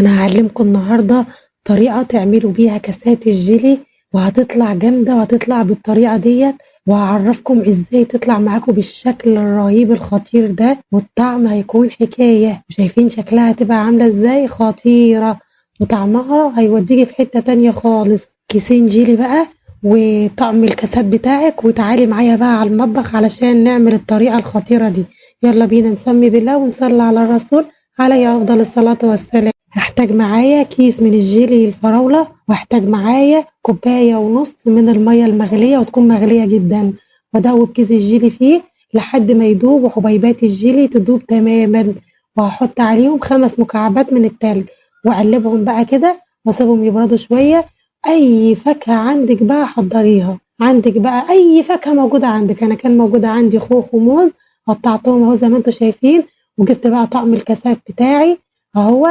أنا هاعلّمكم النهارده طريقة تعملوا بيها كاسات الجيلي، وهتطلع جامدة وهتطلع بالطريقة ديّة، وهاعرّفكم إزاي تطلع معاكم بالشكل الرهيب الخطير ده، والطعم هيكون حكاية، وشايفين شكلها هتبقى عاملة إزاي؟ خطيرة، وطعمها هيوديكِ في حتة تانية خالص. كيسين جيلي بقى وطقم الكاسات بتاعِك، وتعالي معايا بقى على المطبخ علشان نعمل الطريقة الخطيرة دي. يالّا بينا نسمّي بالله ونصلّي على الرسول عليه أفضل الصلاة والسلام. هاحتاج معايا كيس من الجيلي الفراولة، وهاحتاج معايا كوباية ونُص من المَيّة المغلية وتكون مغلية جدًا، وأدوّب كيس الجيلي فيه لحد ما يدوب وحبيبات الجيلي تدوب تمامًا، وهاحط عليهم 5 مكعبات من التلج، وأقلّبهم بقى كده وأسيبهم يبردوا شوية. أي فاكهة عندِك بقى حضّريها، عندِك بقى أي فاكهة موجودة عندِك، أنا كان موجودة عندي خوخ وموز قطّعتهم أهو زي ما أنتم شايفين، وجِبت بقى طقم الكاسات بتاعي أهوّة.